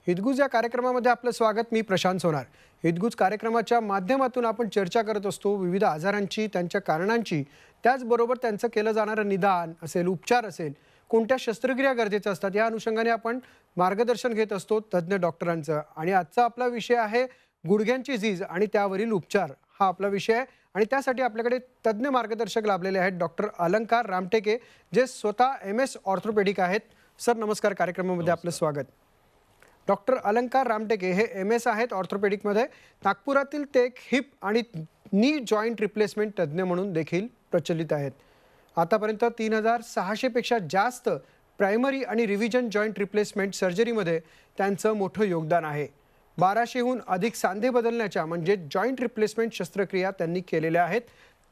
हितगुज या कार्यक्रमामध्ये आपलं स्वागत. मी प्रशांत सोनार. हितगुज कार्यक्रमाच्या माध्यमातून आपण चर्चा करत असतो विविध आजारांची, त्यांच्या कारणांची, त्याचबरोबर त्यांचं केलं जाणारं निदान असेल, उपचार असेल, कोणत्या शस्त्रक्रिया गरजेच्या असतात, या अनुषंगाने आपण मार्गदर्शन घेत असतो तज्ज्ञ डॉक्टरांचं. आणि आजचा आपला विषय आहे गुडघ्यांची झीज आणि त्यावरील उपचार. हा आपला विषय आहे आणि त्यासाठी आपल्याकडे तज्ज्ञ मार्गदर्शक लाभलेले आहेत डॉक्टर अलंकार रामटेके, जे स्वतः MS ऑर्थोपेडिक आहेत. सर नमस्कार, कार्यक्रमामध्ये आपलं स्वागत. डॉक्टर अलंकार रामटेके हे MS आहेत ऑर्थोपेडिकमध्ये. नागपुरातील ते एक हिप आणि नी जॉईंट रिप्लेसमेंट तज्ज्ञ म्हणून देखील प्रचलित आहेत. आतापर्यंत 3600 पेक्षा जास्त प्रायमरी आणि रिव्हिजन जॉईंट रिप्लेसमेंट सर्जरीमध्ये त्यांचं मोठं योगदान आहे. 1200हून अधिक सांधे बदलण्याच्या म्हणजे जॉईंट रिप्लेसमेंट शस्त्रक्रिया त्यांनी केलेल्या आहेत.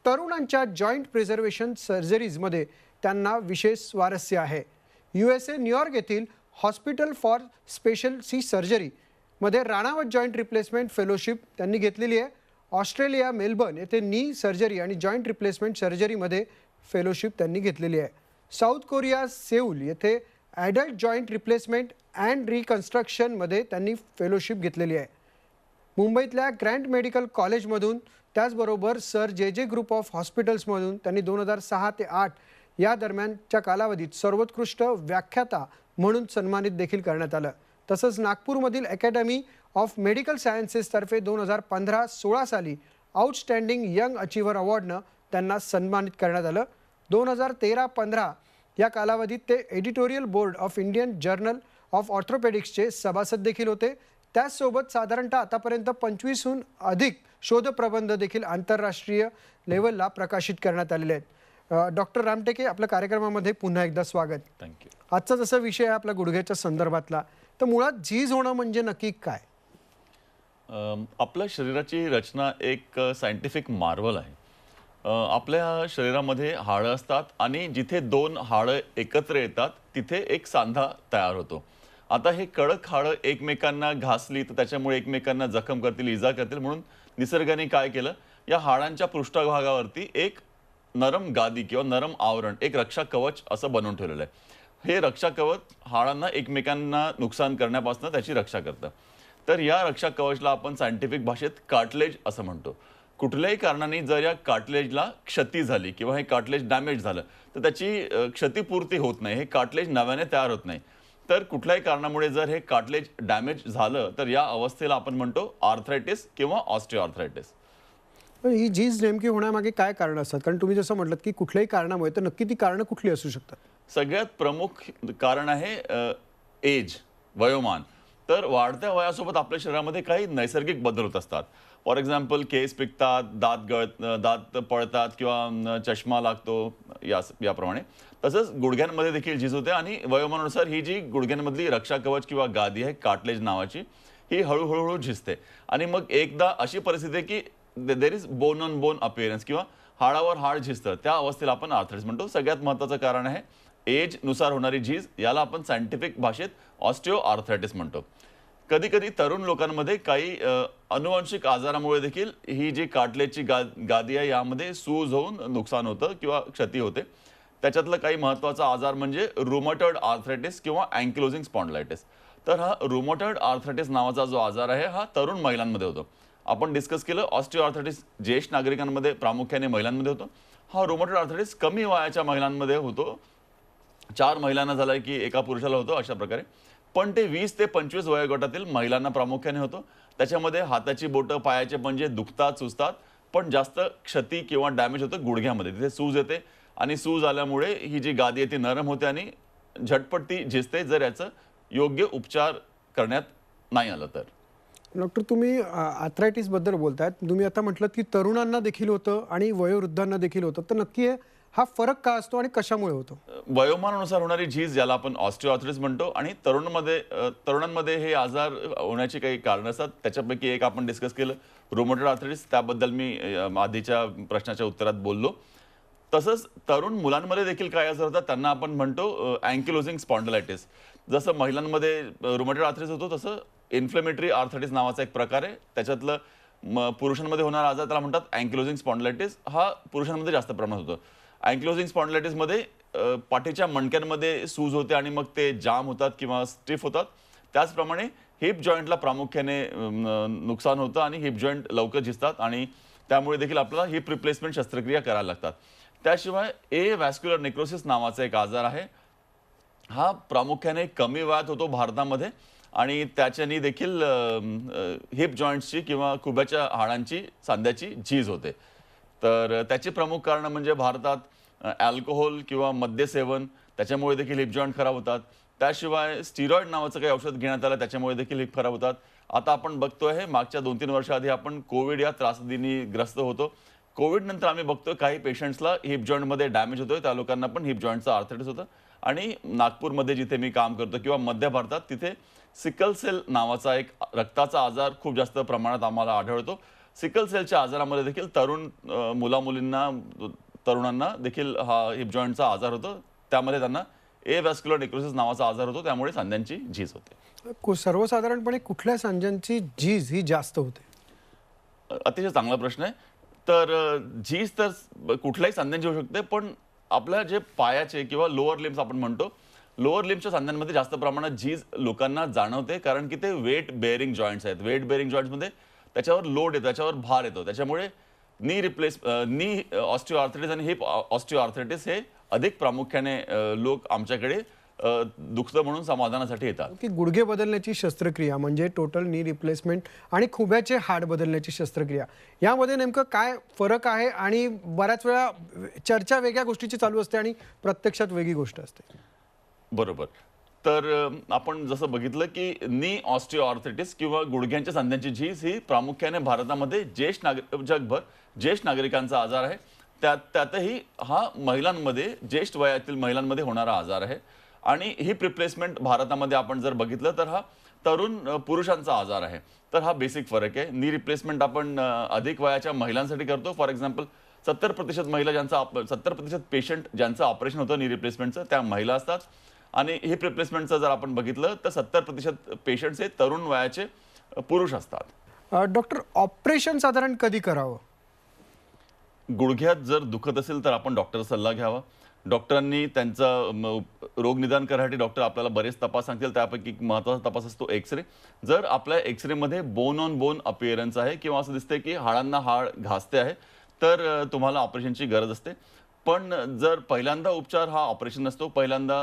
तरुणांच्या जॉईंट प्रिझर्वेशन सर्जरीजमध्ये त्यांना विशेष स्वारस्य आहे. USA न्यूयॉर्क येथील हॉस्पिटल फॉर स्पेशल सी सर्जरी मध्ये राणावत जॉईंट रिप्लेसमेंट फेलोशिप त्यांनी घेतलेली आहे. ऑस्ट्रेलिया मेलबर्न येथे नी सर्जरी आणि जॉईंट रिप्लेसमेंट सर्जरीमध्ये फेलोशिप त्यांनी घेतलेली आहे. साऊथ कोरिया सेऊल येथे ॲडल्ट जॉईंट रिप्लेसमेंट अँड रिकन्स्ट्रक्शनमध्ये त्यांनी फेलोशिप घेतलेली आहे. मुंबईतल्या ग्रँट मेडिकल कॉलेजमधून, त्याचबरोबर सर JJ ग्रुप ऑफ हॉस्पिटल्समधून त्यांनी 2006 ते 8 या दरम्यानच्या कालावधीत सर्वोत्कृष्ट व्याख्याता म्हणून सन्मानित देखील करण्यात आलं. तसंच नागपूरमधील अकॅडमी ऑफ मेडिकल सायन्सेसतर्फे 2015-16 साली आउटस्टँडिंग यंग अचिव्हर अवॉर्डनं त्यांना सन्मानित करण्यात आलं. 2013-15 या कालावधीत ते editorial board of Indian journal of ऑर्थोपेडिक्सचे सभासद देखील होते. त्याचसोबत साधारणतः आतापर्यंत 25हून अधिक शोधप्रबंध देखील आंतरराष्ट्रीय लेवलला प्रकाशित करण्यात आलेले आहेत. डॉक्टर रामटेके, आपल्या कार्यक्रमामध्ये पुन्हा एकदा स्वागत. थँक्यू. आजचा जसा विषय आहे आपला गुडघ्याच्या संदर्भातला, तर मुळात झीज होणं म्हणजे नक्की काय? आपल्या शरीराची रचना एक सायंटिफिक मार्वल आहे. आपल्या शरीरामध्ये हाडं असतात आणि जिथे दोन हाडं एकत्र येतात तिथे एक सांधा तयार होतो. आता हे कडक हाडं एकमेकांना घासली तर त्याच्यामुळे एकमेकांना जखम करतील, इजा करतील, म्हणून निसर्गाने काय केलं, या हाडांच्या पृष्ठभागावरती एक नरम गादी किंवा नरम आवरण, एक रक्षा कवच असं बनवून ठेवलेलं आहे. हे रक्षा कवच हाडांना एकमेकांना नुकसान करण्यापासून त्याची रक्षा करतं. तर या रक्षा कवचला आपण सायंटिफिक भाषेत कार्टिलेज असं म्हणतो. कुठल्याही कारणाने जर या कार्टिलेजला क्षती झाली किंवा हे कार्टिलेज डॅमेज झालं तर त्याची क्षतिपूर्ती होत नाही, हे कार्टिलेज नव्याने तयार होत नाही. तर कुठल्याही कारणामुळे जर हे कार्टिलेज डॅमेज झालं तर या अवस्थेला आपण म्हणतो आर्थरायटिस किंवा ऑस्टिओआर्थरायटिस. ही झीज नेमकी होण्यामागे काय कारण असतात? कारण तुम्ही जसं म्हटलं की कुठल्याही कारणामुळे, तर नक्की ती कारणं कुठली असू शकतात? सगळ्यात प्रमुख कारण आहे एज, वयोमान. तर वाढत्या वयासोबत आपल्या शरीरामध्ये काही नैसर्गिक बदल होत असतात. फॉर एक्झाम्पल केस पिकतात, दात पळतात किंवा चष्मा लागतो, याप्रमाणे. तसंच गुडघ्यांमध्ये देखील झीज होते आणि वयोमानानुसार ही जी गुडघ्यांमधली रक्षा कवच किंवा गादी आहे कार्टिलेज नावाची, ही हळूहळू झिजते. आणि मग एकदा अशी परिस्थिती आहे की there is bone on bone appearance किंवा हाडावर हाड झिजतं, त्या अवस्थेला आपण आर्थरायटिस म्हणतो. सगळ्यात महत्त्वाचं कारण आहे एज नुसार होणारी झीज, याला आपण सायंटिफिक भाषेत ऑस्टिओआर्थरायटिस म्हणतो. कधी कधी तरुण लोकांमध्ये काही अनुवांशिक आजारामुळे देखील ही जी कार्टिलेजची गादी आहे यामध्ये सूज होऊन नुकसान होतं किंवा क्षती होते. त्याच्यातलं काही महत्त्वाचा आजार म्हणजे रुमॅटॉइड आर्थरायटिस किंवा अँकिलोजिंग स्पॉन्डिलायटिस. तर हा रुमॅटॉइड आर्थरायटिस नावाचा जो आजार आहे हा तरुण महिलांमध्ये होतो. आपण डिस्कस केलं ऑस्टिओआर्थरायटिस ज्येष्ठ नागरिकांमध्ये, प्रामुख्याने महिलांमध्ये होतो. हा रुमॅटॉइड आर्थरायटिस कमी वयाच्या महिलांमध्ये होतो. 4 महिलांना झाला की एका पुरुषाला होतो, अशा प्रकारे. पण ते 20 ते 25 वयोगटातील महिलांना प्रामुख्याने होतो. त्याच्यामध्ये हाताची बोटं, पायाचे पंजे दुखतात, सुजतात, पण जास्त क्षती किंवा डॅमेज होतं गुडघ्यामध्ये. तिथे सूज येते आणि सूज आल्यामुळे ही जी गादी आहे ती नरम होते आणि झटपट ती झिजते, जर याचं योग्य उपचार करण्यात नाही आलं तर. डॉक्टर, तुम्ही आर्थरायटिसबद्दल बोलतायत. तुम्ही आता म्हटलं की तरुणांना देखील होतं आणि वयोवृद्धांना देखील होतं, तर नक्की हा फरक का असतो आणि कशामुळे होतो? वयोमानानुसार होणारी झीज, ज्याला आपण ऑस्टिओआर्थरायटिस म्हणतो, आणि तरुणांमध्ये हे आजार होण्याची काही कारणं असतात. त्याच्यापैकी एक आपण डिस्कस केलं रुमॅटॉइड आर्थरायटिस, त्याबद्दल मी आधीच्या प्रश्नाच्या उत्तरात बोललो. तसंच तरुण मुलांमध्ये देखील काय आजार होतात त्यांना आपण म्हणतो अँकिलोजिंग स्पॉन्डिलायटिस. जसं महिलांमध्ये रुमॅटॉइड आर्थरायटिस होतो तसं इन्फ्लेमेटरी आर्थरायटिस नावाचा एक प्रकार आहे. त्याच्यातलं पुरुषांमध्ये होणारा आजार त्याला म्हणतात अँकिलोजिंग स्पॉन्डिलायटिस. हा पुरुषांमध्ये जास्त प्रमाणात होतो. अँकिलोजिंग स्पॉन्डिलायटिसमध्ये पाठीच्या मणक्यांमध्ये सूज होते आणि मग ते जाम होतात किंवा स्टिफ होतात. त्याचप्रमाणे हिप जॉईंटला प्रामुख्याने नुकसान होतं आणि हिप जॉईंट लवकर झिजतात आणि त्यामुळे देखील आपल्याला हिप रिप्लेसमेंट शस्त्रक्रिया करायला लागतात. त्याशिवाय व्हॅस्क्युलर नेक्रोसिस नावाचा एक आजार आहे. हा प्रामुख्याने कमी वयात होतो भारतामध्ये आणि त्याच्यानी देखील हिप जॉईंट्सची किंवा खुब्याच्या हाडांची सांध्याची झीज होते. तर त्याची प्रमुख कारणं म्हणजे भारतात अल्कोहोल किंवा मद्यसेवन, त्याच्यामुळे देखील हिप जॉईंट खराब होतात. त्याशिवाय स्टिरॉइड नावाचं काही औषध घेण्यात आलं, त्याच्यामुळे देखील हिप खराब होतात. आता आपण बघतोय मागच्या 2-3 वर्षाआधी आपण कोविड या त्रासदीनी ग्रस्त होतो. कोविड नंतर आम्ही बघतोय काही पेशंट्सला हिप जॉईंटमध्ये डॅमेज होतोय, त्या लोकांना पण हिप जॉईंटचं आर्थरायटिस होतं. आणि नागपूरमध्ये जिथे मी काम करतो किंवा मध्य भारतात तिथे सिकल सेल नावाचा एक रक्ताचा आजार खूप जास्त प्रमाणात आम्हाला आढळतो. सिकल सेलच्या आजारामध्ये देखील तरुण मुलामुलींना तरुणांना देखील हा हिप जॉईंटचा आजार होतो. त्यामध्ये त्यांना व्हॅस्क्युलर नेक्रोसिस नावाचा आजार होतो, त्यामुळे सांध्यांची झीज होते. सर्वसाधारणपणे कुठल्या सांध्यांची झीज ही जास्त होते? अतिशय चांगला प्रश्न आहे. तर झीज तर कुठल्याही सांध्यांची होऊ शकते, पण आपल्या जे पायाचे किंवा लोअर लिम्स आपण म्हणतो, लोअर लिम्सच्या सांध्यांमध्ये जास्त प्रमाणात झीज लोकांना जाणवते, कारण की ते वेट बेअरिंग जॉईंट्स आहेत. वेट बेअरिंग जॉईंट्समध्ये त्याच्यावर लोड येतो, त्याच्यावर भार येतो. त्याच्यामुळे नी ऑस्टिओआर्थरायटिस आणि हिप ऑस्टिओआर्थरायटिस हे अधिक प्रामुख्याने लोक आमच्याकडे दुखतं म्हणून समाधानासाठी येतात. की गुडघे बदलण्याची शस्त्रक्रिया म्हणजे टोटल नी रिप्लेसमेंट आणि खुब्याचे हाड बदलण्याची शस्त्रक्रिया, यामध्ये नेमकं काय फरक आहे? आणि बऱ्याच वेळा चर्चा वेगळ्या गोष्टीची चालू असते आणि प्रत्यक्षात वेगळी गोष्ट असते. बरोबर. तर आपण जसं बघितलं की नी ऑस्टिओआर्थरायटिस किंवा गुडघ्यांच्या सांध्यांची झीज ही प्रामुख्याने भारतामध्ये जगभर ज्येष्ठ नागरिकांचा आजार आहे. त्यातही हा महिलांमध्ये, ज्येष्ठ वयातील महिलांमध्ये होणारा आजार आहे. आणि हिप रिप्लेसमेंट भारतामध्ये आपण जर बघितलं तर हा तरुण पुरुषांचा आजार आहे. तर हा बेसिक फरक आहे. नी रिप्लेसमेंट आपण अधिक वयाच्या महिलांसाठी करतो. फॉर एक्झाम्पल 70% महिला ज्यांचा 70% पेशंट ज्यांचं ऑपरेशन होतं नी रिप्लेसमेंटचं, त्या महिला असतात. आणि हिप रिप्लेसमेंटचं जर आपण बघितलं तर 70% पेशंट्स हे तरुण वयाचे पुरुष असतात. डॉक्टर, ऑपरेशन साधारण कधी करावं? गुडघ्यात जर दुखत असेल तर आपण डॉक्टरचा सल्ला घ्यावा. डॉक्टरांनी त्यांचा रोग निदान करण्यासाठी डॉक्टर आपल्याला बरेच तपास सांगतील. त्यापैकी एक महत्त्वाचा तपास असतो एक्सरे. जर आपल्या एक्सरेमध्ये बोन ऑन बोन अपीअरन्स आहे किंवा असं दिसतंय की हाडांना हाड घासते आहे, तर तुम्हाला ऑपरेशनची गरज असते. पण जर पहिल्यांदा उपचार हा ऑपरेशन नसतो, पहिल्यांदा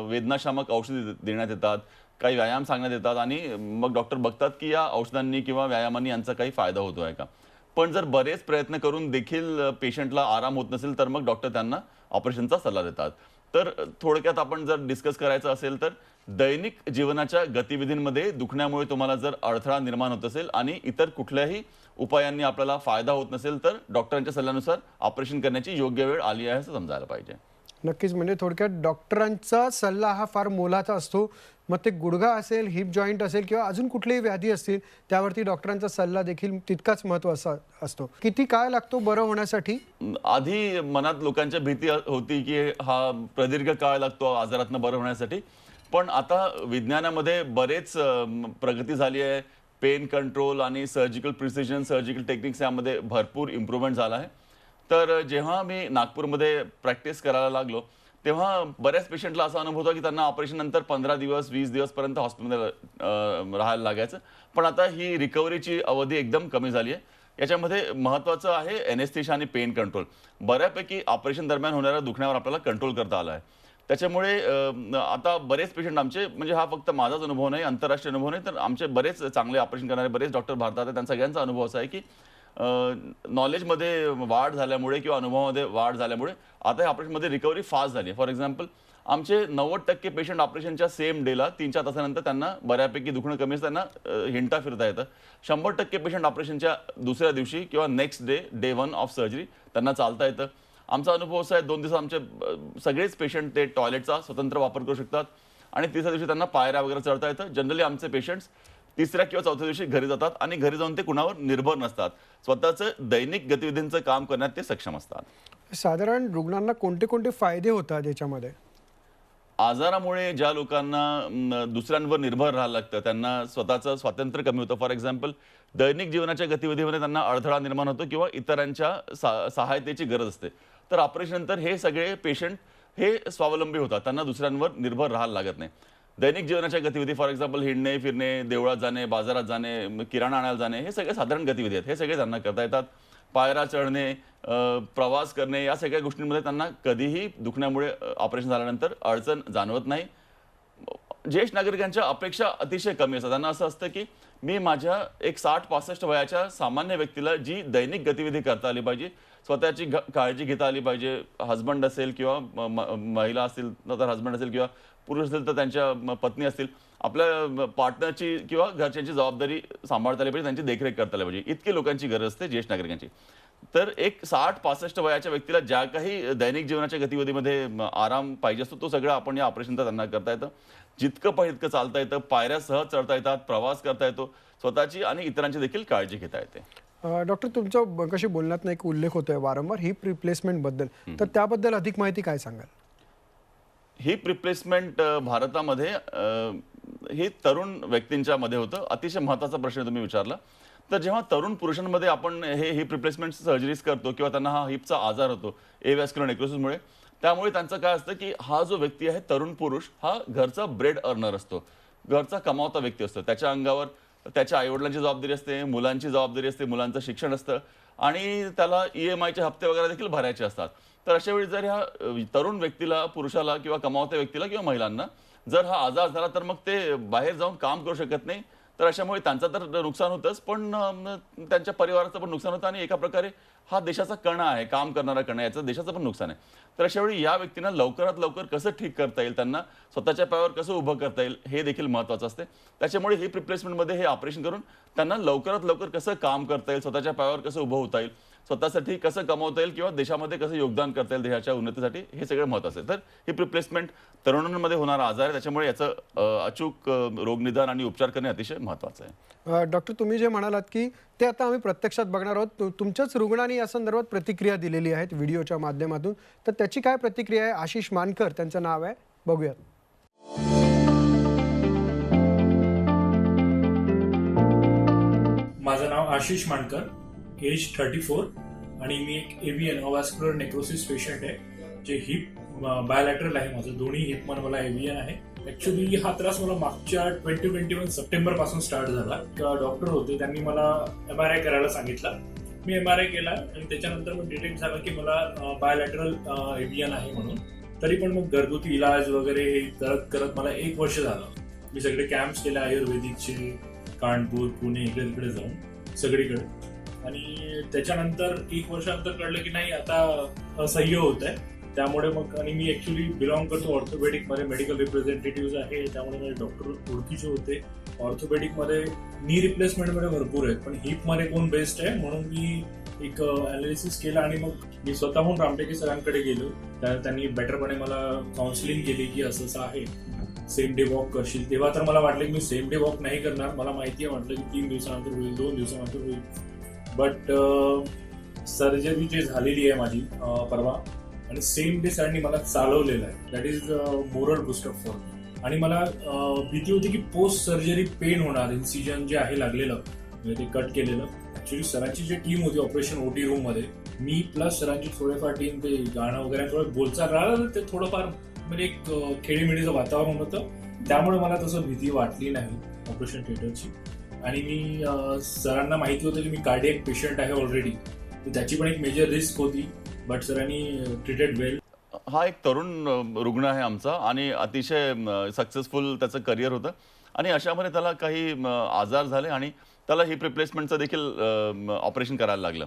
वेदनाशामक औषधे देण्यात येतात, काही व्यायाम सांगण्यात येतात आणि मग डॉक्टर बघतात की या औषधांनी किंवा व्यायामांनी यांचा काही फायदा होतो आहे का. पण जर बरेच प्रयत्न करून देखील पेशंटला आराम होत नसेल तर मग डॉक्टर त्यांना ऑपरेशनचा सल्ला देतात. तर थोडक्यात आपण जर डिस्कस करायचं असेल तर दैनिक जीवनाच्या गतिविधींमध्ये दुखण्यामुळे तुम्हाला जर अडथळा निर्माण होत असेल आणि इतर कुठल्याही उपायांनी आपल्याला फायदा होत नसेल तर डॉक्टरांच्या सल्ल्यानुसार ऑपरेशन करण्याची योग्य वेळ आली आहे असं समजायला पाहिजे. नक्कीच. म्हणजे थोडक्यात डॉक्टरांचा सल्ला हा फार मोलाचा असतो. मग ते गुडघा असेल, हिप जॉईंट असेल किंवा अजून कुठलीही व्याधी असतील, त्यावरती डॉक्टरांचा सल्ला देखील तितकाच महत्त्वाचा असतो. किती काळ लागतो बरं होण्यासाठी? आधी मनात लोकांच्या भीती होती की हा प्रदीर्घ काळ लागतो आजारातनं बरं होण्यासाठी. पण आता विज्ञानामध्ये बरेच प्रगती झाली आहे. पेन कंट्रोल आणि सर्जिकल प्रिसिजन, सर्जिकल टेक्निक्स यामध्ये भरपूर इम्प्रूव्हमेंट झाला आहे. तर जेव्हा मी नागपूरमध्ये प्रॅक्टिस करायला लागलो तेव्हा बऱ्याच पेशंटला असा अनुभव होता की त्यांना ऑपरेशन नंतर 15 दिवस 20 दिवसपर्यंत हॉस्पिटलमध्ये राहायला लागायचं. पण आता ही रिकव्हरीची अवधी एकदम कमी झाली आहे. याच्यामध्ये महत्त्वाचं आहे एनेस्थेशिया आणि पेन कंट्रोल. बऱ्यापैकी ऑपरेशन दरम्यान होणाऱ्या दुखण्यावर आपल्याला कंट्रोल करता आला आहे. त्याच्यामुळे आता बरेच पेशंट आमचे, म्हणजे हा फक्त माझाच अनुभव नाही, आंतरराष्ट्रीय अनुभव नाही, तर आमचे बरेच चांगले ऑपरेशन करणारे बरेच डॉक्टर भारतात आहेत. त्यांचा सगळ्यांचा अनुभव असा आहे की नॉलेजमध्ये वाढ झाल्यामुळे किंवा अनुभवामध्ये वाढ झाल्यामुळे आता या ऑपरेशनमध्ये रिकव्हरी फास्ट झाली. फॉर एक्झाम्पल आमचे 90% पेशंट ऑपरेशनच्या सेम डेला 3-4 तासानंतर त्यांना बऱ्यापैकी दुखणं कमी असतं, त्यांना हिंडता फिरता येतं. 100% पेशंट ऑपरेशनच्या दुसऱ्या दिवशी किंवा नेक्स्ट डे 1 ऑफ सर्जरी त्यांना चालता येतं. आमचा अनुभव असा आहे 2 दिवस आमचे सगळेच पेशंट ते टॉयलेटचा स्वतंत्र वापर करू शकतात आणि तिसऱ्या दिवशी त्यांना पायऱ्या वगैरे चढता येतं. जनरली आमचे पेशंट्स तिसऱ्या किंवा चौथ्या दिवशी घरी जातात आणि घरी जाऊन ते कुणावर निर्भर नसतात. स्वतःचं दैनिक गतिविधींचं काम करण्यात ते सक्षम असतात. साधारण रुग्णांना कोणते कोणते फायदे होतात याच्यामध्ये? आजारामुळे ज्या लोकांना दुसऱ्यांवर निर्भर राहायला लागतं त्यांना स्वतःचं स्वातंत्र्य कमी होतं. फॉर एक्झाम्पल दैनिक जीवनाच्या गतिविधीमध्ये त्यांना अडथळा निर्माण होतो किंवा इतरांच्या सहायतेची गरज असते. तर ऑपरेशन नंतर हे सगळे पेशंट हे स्वावलंबी होतात, त्यांना दुसऱ्यांवर निर्भर राहायला लागत नाही. दैनिक जीवनाच्या गतिविधी, फॉर एक्झाम्पल हिंडणे, फिरणे, देवळात जाणे, बाजारात जाणे, किराणा आणायला जाणे, हे सगळे साधारण गतिविधी आहेत. हे सगळे त्यांना करता येतात. पायऱ्या चढणे, प्रवास करणे, या सगळ्या गोष्टींमध्ये त्यांना कधीही दुखण्यामुळे ऑपरेशन झाल्यानंतर अडचण जाणवत नाही. ज्येष्ठ नागरिकांच्या अपेक्षा अतिशय कमी असतात. त्यांना असं असतं की मी माझ्या एक 60-65 वयाच्या सामान्य व्यक्तीला जी दैनिक गतिविधी करता आली पाहिजे, स्वतःची काळजी घेता आली पाहिजे. हसबंड असेल किंवा महिला असतील तर हसबंड असेल किंवा पुरुष असेल तर त्यांच्या पत्नी असतील, आपल्या पार्टनरची किंवा घरच्यांची जबाबदारी सांभाळता आली पाहिजे, त्यांची देखरेख करता आली पाहिजे. इतकी लोकांची गरज असते ज्येष्ठ नागरिकांची. तर एक 60-65 वयाच्या व्यक्तीला ज्या काही दैनिक जीवनाच्या गतिविधीमध्ये आराम पाहिजे असतो, तो सगळं आपण या ऑपरेशनचा त्यांना करता येतं. जितकं पाहिजे तितकं चालता येतं, पायऱ्या सहज चढता येतात, प्रवास करता येतो, स्वतःची आणि इतरांची देखील काळजी घेता येते. डॉक्टर, तुमचं कशी बोलण्यात एक उल्लेख होतोय वारंवार हिप रिप्लेसमेंट बद्दल, तर त्याबद्दल अधिक माहिती काय सांगाल? हिप रिप्लेसमेंट भारतामध्ये हे तरुण व्यक्तींच्या मध्ये होतं. अतिशय महत्त्वाचा प्रश्न तुम्ही विचारला. तर जेव्हा तरुण पुरुषांमध्ये आपण हे हिप रिप्लेसमेंट सर्जरीज करतो किंवा त्यांना हा हिपचा आजार होतो एव्हॅस्क्युलर नेक्रोसिसमुळे, त्यामुळे त्यांचं काय असतं की हा जो व्यक्ती आहे, तरुण पुरुष, हा घरचा ब्रेड अर्नर असतो, घरचा कमावता व्यक्ती असतो. त्याच्या अंगावर त्याच्या आईवडिलांची जबाबदारी असते, मुलांची जबाबदारी असते, मुलांचं शिक्षण असतं आणि त्याला EMIचे हप्ते वगैरे देखील भरायचे असतात. तर अशा वेळी जर ह्या तरुण व्यक्तीला, पुरुषाला किंवा कमावत्या व्यक्तीला किंवा महिलांना जर हा आजार झाला तर मग ते बाहेर जाऊन काम करू शकत नाही. तर अशामुळे त्यांचं तर नुकसान होतंच, पण त्यांच्या परिवाराचं पण नुकसान होतं आणि एका प्रकारे हा देशाचा कणा आहे, काम करणारा कणा, याचं देशाचं पण नुकसान आहे. तर अशावेळी या व्यक्तींना लवकरात लवकर कसं ठीक करता येईल, त्यांना स्वतःच्या पायावर कसं उभं करता येईल, हे देखील महत्त्वाचं असते. त्याच्यामुळे हिप रिप्लेसमेंटमध्ये हे ऑपरेशन करून त्यांना लवकरात लवकर कसं काम करता येईल, स्वतःच्या पायावर कसं उभं होता येईल, स्वतःसाठी कसं कमवता येईल किंवा देशामध्ये कसं योगदान करता येईल देशाच्या उन्नतीसाठी, हे सगळं महत्त्वाचं आहे. तर हिप रिप्लेसमेंट तरुणांमध्ये होणारा आजार आहे, त्याच्यामुळे याचं अचूक रोगनिदान आणि उपचार करणे अतिशय महत्त्वाचं आहे. डॉक्टर, तुम्ही जे म्हणालात की ते आता आम्ही प्रत्यक्षात बघणार आहोत, तुमच्याच रुग्णांनी या संदर्भात प्रतिक्रिया दिलेली आहेत व्हिडिओच्या माध्यमातून, तर त्याची काय प्रतिक्रिया आहे? आशिष मानकर त्यांचं नाव आहे, बघूयात. माझं नाव आशिष मानकर, एज 34 आणि मी एक एव्हीएन अवॅस्क्युलर नेक्रोसिस पेशंट आहे, जे हिप बायलॅटरल आहे. माझं दोन्ही हिप मला एव्हीएन आहे. ऍक्च्युली हा त्रास मला मागच्या 2021 सप्टेंबर पासून स्टार्ट झाला. डॉक्टर होते, त्यांनी मला MRI करायला सांगितलं. मी MRI केला आणि त्याच्यानंतर मग डिटेक्ट झालं की मला बायलॅटरल एव्हीएन आहे म्हणून. तरी पण मग घरगुती इलाज वगैरे करत करत मला 1 वर्ष झालं. मी सगळे कॅम्प्स केले आयुर्वेदिकचे, कानपूर, पुणे, इकडे तिकडे जाऊन सगळीकडे. आणि त्याच्यानंतर 1 वर्षानंतर कळलं की नाही, आता असह्य होत आहे. त्यामुळे मग, आणि मी ऍक्च्युली बिलॉंग करतो ऑर्थोपेडिक मध्ये, मेडिकल रिप्रेझेंटेटिव्ह आहे, त्यामुळे माझे डॉक्टर ओळखीचे होते. ऑर्थोपेडिक मध्ये नी रिप्लेसमेंट मध्ये भरपूर आहेत, पण हिप मध्ये कोण बेस्ट आहे म्हणून मी एक अनालिसिस केला आणि मग मी स्वतःहून रामटेके सरांकडे गेलो. त्यांनी बेटरपणे मला काउन्सिलिंग केली की असं असं आहे, सेम डे वॉक करशील. तेव्हा तर मला वाटलं की मी सेम डे वॉक नाही करणार, मला माहिती आहे म्हटलं की 3 दिवसानंतर होईल, 2 दिवसानंतर होईल. बट सर्जरी जी झालेली आहे माझी परवा, आणि सेम डे सरांनी मला चालवलेलं आहे. That is moral boost up for me. आणि मला भीती होती की पोस्ट सर्जरी पेन होणार, इन्सिजन जे आहे लागलेलं, म्हणजे ते कट केलेलं. ऍक्च्युली सरांची जी टीम होती ऑपरेशन OT रूम मध्ये, मी प्लस सरांची थोडेफार टीम, ते गाणं वगैरे थोडं बोलचाल राहिलं, ते थोडंफार म्हणजे एक खेळीमेळीचं वातावरण होतं. त्यामुळे मला तसं भीती वाटली नाही ऑपरेशन थिएटरची. आणि मी सरांना माहिती होतं की मी कार्डियक पेशंट आहे ऑलरेडी, त्याची पण एक मेजर रिस्क होती. बट सरांनी ट्रीटेड वेल. हा एक तरुण रुग्ण आहे आमचा आणि अतिशय सक्सेसफुल त्याचं करिअर होतं आणि अशामध्ये त्याला काही आजार झाले आणि त्याला हिप रिप्लेसमेंटचं देखील ऑपरेशन करायला लागलं.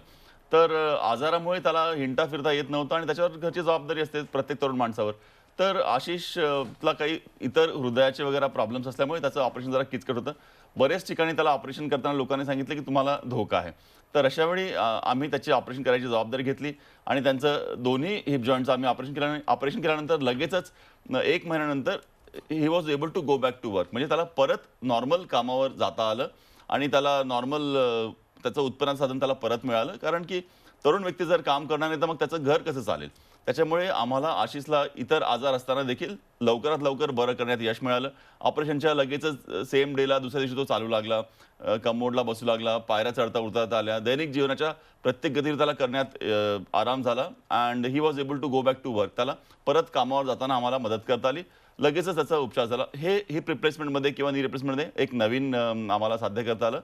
तर आजारामुळे त्याला हिंडता फिरता येत नव्हतं आणि त्याच्यावर घरची जबाबदारी असते प्रत्येक तरुण माणसावर. तर आशिषला काही इतर हृदयाचे वगैरे प्रॉब्लेम्स असल्यामुळे त्याचं ऑपरेशन जरा किचकट होतं. बरेच ठिकाणी त्याला ऑपरेशन करताना लोकांनी सांगितलं की तुम्हाला धोका आहे. तर अशावेळी आम्ही त्याची ऑपरेशन करायची जबाबदारी घेतली आणि त्यांचं दोन्ही हिप जॉईंटचं आम्ही ऑपरेशन केल्यानंतर लगेचच 1 महिन्यानंतर he was able to go back to work. म्हणजे त्याला परत नॉर्मल कामावर जाता आलं आणि त्याला नॉर्मल त्याचं उत्पन्न साधन त्याला परत मिळालं. कारण की तरुण व्यक्ती जर काम करणार नाही तर मग त्याचं घर कसं चालेल. त्याच्यामुळे आम्हाला आशिषला इतर आजार असताना देखील लवकरात लवकर बरं करण्यात यश मिळालं. ऑपरेशनच्या लगेचच सेम डेला दुसऱ्या दिवशी तो चालू लागला, कमोडला बसू लागला, पायऱ्या चढता उतरता आल्या. दैनिक जीवनाच्या प्रत्येक गती त्याला करण्यात आराम झाला and he was able to go back to work. त्याला परत कामावर जाताना आम्हाला मदत करता आली. लगेचच त्याचा उपचार झाला. हे हिप रिप्लेसमेंटमध्ये किंवा नी रिप्लेसमेंटमध्ये एक नवीन आम्हाला साध्य करता आलं.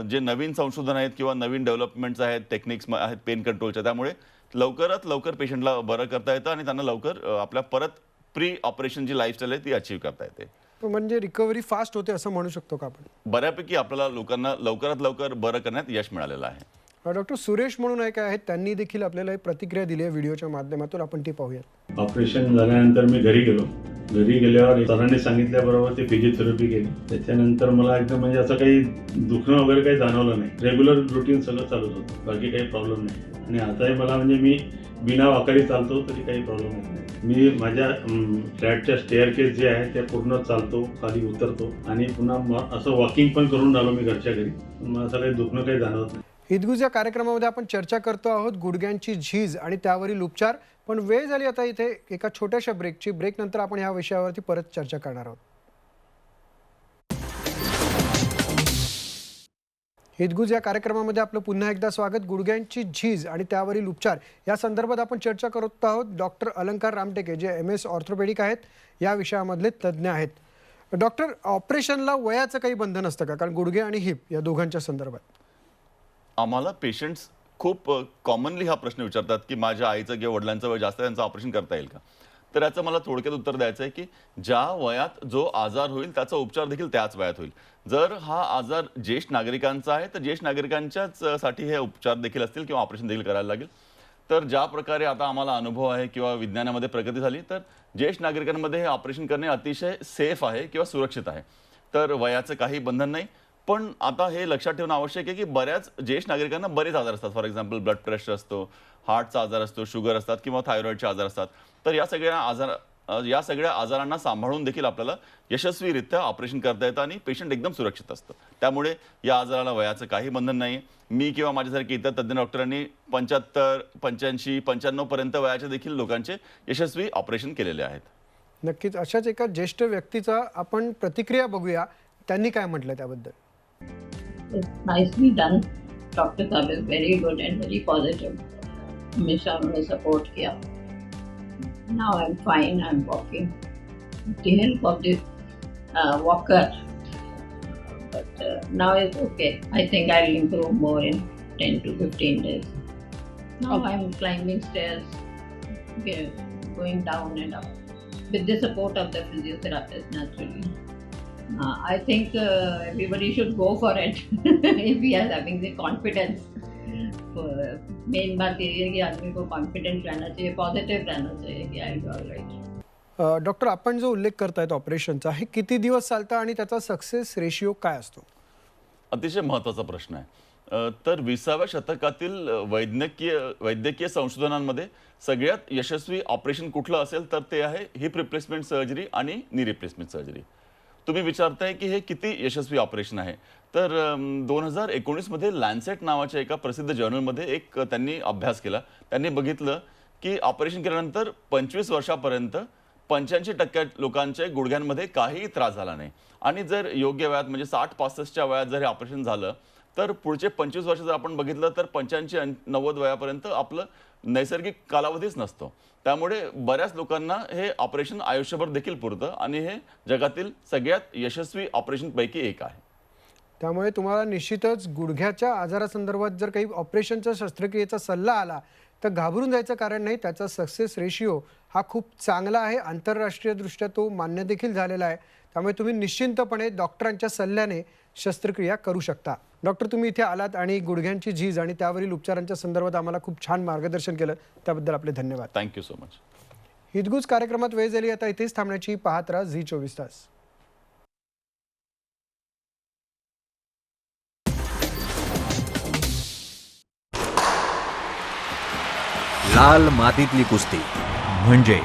जे नवीन संशोधन आहेत किंवा नवीन डेव्हलपमेंट्स आहेत, टेक्निक्स आहेत पेन कंट्रोलच्या, त्यामुळे लवकरात लवकर पेशंटला बरं करता येतं आणि त्यांना लवकर आपल्या परत प्री ऑपरेशन जी लाईफस्टाईल आहे ती अचीव्ह करता येते. म्हणजे रिकव्हरी फास्ट होते असं म्हणू शकतो का आपण? बऱ्यापैकी आपल्याला लोकांना लवकरात लवकर बरं करण्यात यश मिळालेलं आहे. डॉक्टर सुरेश म्हणून एक आहेत, त्यांनी देखील आपल्याला एक प्रतिक्रिया दिली आहे व्हिडिओच्या माध्यमातून, आपण ती पाहूयात. ऑपरेशन झाल्यानंतर मी घरी गेलो. घरी गेल्यावर सरांनी सांगितल्याबरोबर ते फिजिओथेरपी केली. त्याच्यानंतर मला एकदम म्हणजे असं काही दुखणं वगैरे काही जाणवलं नाही. रेग्युलर रुटीन सगळं चालूच होतं, बाकी काही प्रॉब्लेम नाही. आणि आताही मला म्हणजे मी बिना वाकडी चालतो तरी काही प्रॉब्लेम येत नाही. मी माझ्या फ्लॅटच्या स्टेअरकेस जे आहे ते पूर्ण चालतो, खाली उतरतो आणि पुन्हा असं वॉकिंग पण करून आलो मी घरच्या घरी. मला असं काही दुखणं काही जाणवत नाही. हितगुज या कार्यक्रमामध्ये आपण चर्चा करतो आहोत गुडघ्यांची झीज आणि त्यावरील उपचार. पण वेळ झाली आता इथे एका छोट्याशा ब्रेकची. ब्रेक नंतर आपण ह्या विषयावरती परत चर्चा करणार आहोत. हितगुज या कार्यक्रमामध्ये आपलं पुन्हा एकदा स्वागत. गुडघ्यांची झीज आणि त्यावरील उपचार या संदर्भात आपण चर्चा करत आहोत. डॉक्टर अलंकार रामटेके जे MS ऑर्थोपेडिक आहेत, या विषयामधले तज्ज्ञ आहेत. डॉक्टर, ऑपरेशनला वयाचं काही बंधन असतं का? कारण गुडघे आणि हिप या दोघांच्या संदर्भात आम्हाला पेशंट्स खूप कॉमनली हा प्रश्न विचारतात की माझ्या आईचं किंवा वडिलांचं वय जास्त आहे, त्यांचं ऑपरेशन करता येईल का? तर याचं मला थोडक्यात उत्तर द्यायचं आहे की ज्या वयात जो आजार होईल त्याचा उपचार देखील त्याच वयात होईल. जर हा आजार ज्येष्ठ नागरिकांचा आहे तर ज्येष्ठ नागरिकांच्याच साठी हे उपचार देखील असतील किंवा ऑपरेशन देखील करायला लागेल. तर ज्या प्रकारे आता आम्हाला अनुभव आहे किंवा विज्ञानामध्ये प्रगती झाली, तर ज्येष्ठ नागरिकांमध्ये हे ऑपरेशन करणे अतिशय सेफ आहे किंवा सुरक्षित आहे. तर वयाचं काही बंधन नाही. पण आता हे लक्षात ठेवणं आवश्यक आहे की बऱ्याच ज्येष्ठ नागरिकांना बरेच आजार असतात. फॉर एक्झाम्पल ब्लड प्रेशर असतो, हार्टचा आजार असतो, शुगर असतात किंवा थायरॉइडचे आजार असतात. तर या सगळ्या आजारांना सांभाळून देखील आपल्याला यशस्वीरित्या ऑपरेशन करता येतं आणि पेशंट एकदम सुरक्षित असतं. त्यामुळे या आजाराला वयाचं काही बंधन नाही. मी किंवा माझ्यासारखे इतर तज्ज्ञ डॉक्टरांनी 75, 85, 95 पर्यंत वयाच्या देखील लोकांचे यशस्वी ऑपरेशन केलेले आहेत. नक्कीच. अशाच एका ज्येष्ठ व्यक्तीचा आपण प्रतिक्रिया बघूया. त्यांनी काय म्हटलं त्याबद्दल. It's nicely done. Dr. Saab is very good and very positive. हमेशा उन्होंने support किया. Now I'm fine. I'm walking with the help of the walker. But now it's okay. I think I'll improve more in 10 to 15 days. Now I'm climbing stairs, going down and up with the support of the physiotherapist naturally. I think everybody should go for it if he is having the confidence. Main बात ये है कि आदमी को confident रहना चाहिए, positive रहना चाहिए की I will be alright. Doctor, आपण जो उल्लेख करतायत ऑपरेशनचा, हे किती दिवस चालतं आणि त्याचा सक्सेस रेशिओ काय असतो? अतिशय महत्त्वाचा प्रश्न आहे. तर 20व्या शतकातील वैद्यकीय संशोधनांमध्ये सगळ्यात यशस्वी ऑपरेशन कुठलं असेल तर ते आहे हिप रिप्लेसमेंट सर्जरी आणि नी रिप्लेसमेंट सर्जरी. तुम्ही विचारताय की हे किती यशस्वी ऑपरेशन आहे. तर 2019 मध्ये लॅन्सेट नावाच्या एका प्रसिद्ध जर्नलमध्ये एक त्यांनी अभ्यास केला. त्यांनी बघितलं की ऑपरेशन केल्यानंतर 25 वर्षापर्यंत 85% लोकांच्या गुडघ्यांमध्ये काहीही त्रास झाला नाही. आणि जर योग्य वयात म्हणजे 60-65च्या वयात जर हे ऑपरेशन झालं तर पुढचे 25 वर्ष जर आपण बघितलं तर 85-90 वयापर्यंत आपलं नैसर्गिक कालावधीच नसतो. त्यामुळे बऱ्याच लोकांना हे ऑपरेशन आयुष्यभर देखील पुरतं आणि हे जगातील सगळ्यात यशस्वी ऑपरेशनपैकी एक आहे. त्यामुळे तुम्हाला निश्चितच गुडघ्याच्या आजारासंदर्भात जर काही ऑपरेशनच्या शस्त्रक्रियेचा सल्ला आला तर घाबरून जायचं कारण नाही. त्याचा सक्सेस रेशिओ हा खूप चांगला आहे. आंतरराष्ट्रीय दृष्ट्या तो मान्य देखील झालेला आहे. त्यामुळे तुम्ही निश्चिंतपणे डॉक्टरांच्या सल्ल्याने शस्त्रक्रिया करू शकता. डॉक्टर, तुम्ही इथे आलात आणि गुडघ्यांची झीज आणि त्यावरील उपचारांच्या संदर्भात आम्हाला खूप छान मार्गदर्शन केलं, त्याबद्दल आपले धन्यवाद. Thank you so much. हितगुज कार्यक्रमात वेळ झाली आता इथेच थांबण्याची. पाहत राहा झी24 तास. लाल मातीतली कुस्ती म्हणजे